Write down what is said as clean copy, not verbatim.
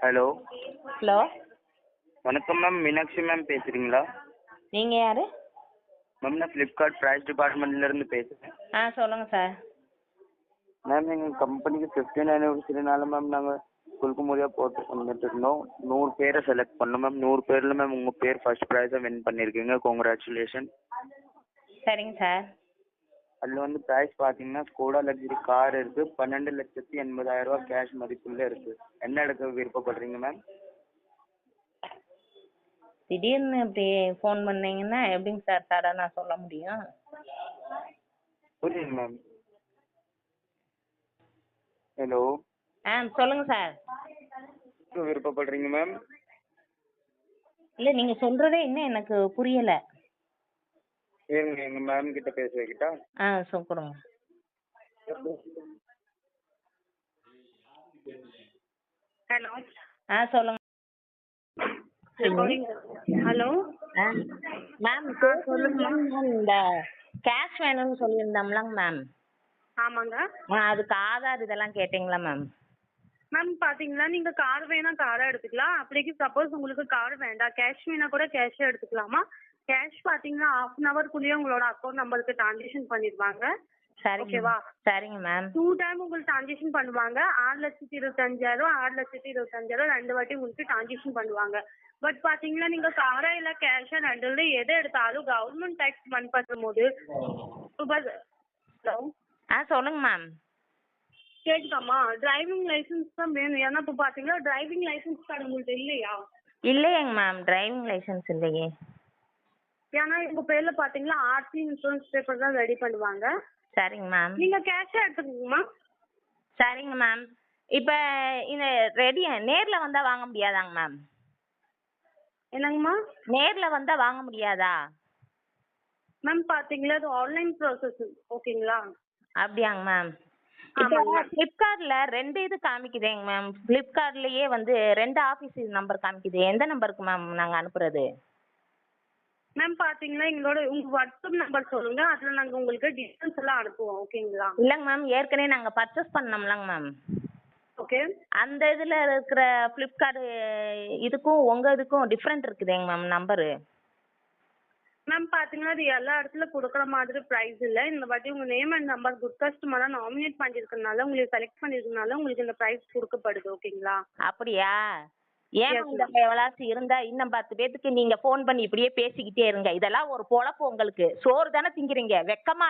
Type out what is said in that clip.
Hello hello, வணக்கம் ma'am. Meenakshi ma'am பேசுகிறீங்களா? நீங்கள் யார்? மேம் நான் ஃப்ளிப்கார்ட் ப்ரைஸ் டிபார்ட்மெண்ட்லேருந்து பேசுகிறேன். சொல்லுங்கள் சார். மேம் எங்கள் கம்பெனிக்கு 15 ஆனிவர்சரினால மேம் நாங்கள் குலுக்கு முறையாக போட்டு வந்துட்டு இருந்தோம். 100 பேரை செலக்ட் பண்ணோம் மேம். 100 பேரில் மேம் உங்கள் பேர் ஃபர்ஸ்ட் ப்ரைஸாக வின் பண்ணியிருக்கீங்க. கங்க்ராச்சுலேஷன். சரிங்க சார். அதில் வந்து ப்ரைஸ் பார்த்தீங்கன்னா ஸ்கோடா லக்ஸரி கார் இருக்குது. 12,80,000 கேஷ் மதிப்புள்ள இருக்குது. என்ன எடுக்க விருப்பப்படுறீங்க மேம்? திடீர்னு இப்படி ஃபோன் பண்ணீங்கன்னா எப்படிங்க சார் சடனாக சொல்ல முடியும்? புரியுது மேம். ஹலோ, சொல்லுங்கள் சார். விருப்பப்படுறீங்க மேம்? இல்லை, நீங்கள் சொல்கிறதே இன்னும் எனக்கு புரியலை. ஏங்க எங்கள் மேம் கிட்ட பேச வைக்கிட்டா? கொடுங்க. ஹலோ சொல்லுங்க. ஹலோ மேம் சொல்லுங்க மேம், இந்த கேஷ் வேணும்னு சொல்லியிருந்தோம்லங்க மேம். ஆமாங்க அதுக்கு ஆதார் இதெல்லாம் கேட்டிங்களா மேம்? மேம் பாத்தீங்களா, நீங்க கார் வேணா காரா எடுத்துக்கலாம். அப்படிக்கு சப்போஸ் உங்களுக்கு கார் வேண்டாம், கேஷ் வேணா கூட கேஷே எடுத்துக்கலாமா? கேஷ் பாத்தீங்கன்னா 1/2 hourக்குள்ளேயே உங்களோட அக்கௌண்ட் நம்பருக்கு டிரான்சாக்ஷன் பண்ணிடுவாங்க. சரிங்க. ஓகேவா? சரிங்க மேம். 2 டைம் உங்களுக்கு டிரான்சாக்ஷன் பண்ணுவாங்க. 6,25,000 6,25,000 2 வாட்டி உங்களுக்கு டிரான்சாக்ஷன் பண்ணுவாங்க. பட் பாத்தீங்கன்னா நீங்க காரா இல்ல கேஷா ரெண்டுல எதை எடுத்தாலும் கவர்மெண்ட் டேக்ஸ் 1% போது. ஹலோ சொல்லுங்க மேம். கேட்காமா? டிரைவிங் லைசன்ஸ் தான் வேணும். ஏன்னா இப்போ பாத்தீங்கன்னா டிரைவிங் லைசன்ஸ் கார்டு உங்கள்ட்ட இல்லையா? இல்லையேங்க மேம், டிரைவிங் லைசன்ஸ் இல்லையே. ஏன்னா உங்க பேர்ல பாத்தீங்கன்னா ஆர்சி இன்சூரன்ஸ் பேப்பர் தான் ரெடி பண்ணுவாங்க. சரிங்க மேம். நீங்க கேஷா எடுத்துக்கோங்கம்மா. சரிங்க மேம். இப்போ இந்த ரெடி நேரில் வந்தால் வாங்க முடியாதாங்க மேம்? என்னங்கம்மா? நேரில் வந்தால் வாங்க முடியாதா? மேம் பாத்தீங்களா அது ஆன்லைன் ப்ராசஸ். ஓகேங்களா? அப்படியாங்க மேம். இப்போ ஆமாங்க. ஃப்ளிப்கார்ட்டில் 2 இது காமிக்குதேங்க மேம். ஃப்ளிப்கார்ட்லேயே வந்து 2 ஆஃபீஸ் நம்பர் காமிக்குது. எந்த நம்பருக்கு மேம் நாங்கள் அனுப்புறது? மேம் பாத்தீங்கன்னா எங்களோட உங்க வாட்ஸ்அப் நம்பர் சொல்லுங்க, அதுல நாங்க உங்களுக்கு டீடைல்ஸ் எல்லாம் அனுப்புவோம். ஓகேங்களா? இல்லைங்க மேம், ஏற்கனவே நாங்கள் பர்ச்சேஸ் பண்ணோம்லங்க மேம். ஓகே அந்த இதில் இருக்கிற ஃப்ளிப்கார்ட் இதுக்கும் உங்கள் இதுக்கும் டிஃப்ரெண்ட் இருக்குதேங்க மேம் நம்பரு. மேம் பாத்தீங்கன்னா அது எல்லா இடத்துல கொடுக்குற மாதிரி ப்ரைஸ் இல்ல. இந்த வாட்டி உங்க நேம் அண்ட் நம்பர் குட் கஸ்டமரா நாமினேட் பண்ணிருக்கனால உங்களுக்கு செலக்ட் பண்ணிருக்கனால உங்களுக்கு இந்த ப்ரைஸ் கொடுக்கப்படுது. ஓகேங்களா? அப்படியா? ஏன் Yes, இந்த எவ்வளாச்சும் இருந்தா இன்னும் 10 பேத்துக்கு நீங்க ஃபோன் பண்ணி இப்படியே பேசிக்கிட்டே இருங்க. இதெல்லாம் ஒரு பொழப்பு உங்களுக்கு? சோறு தானே திங்கிறீங்க, வெக்கமா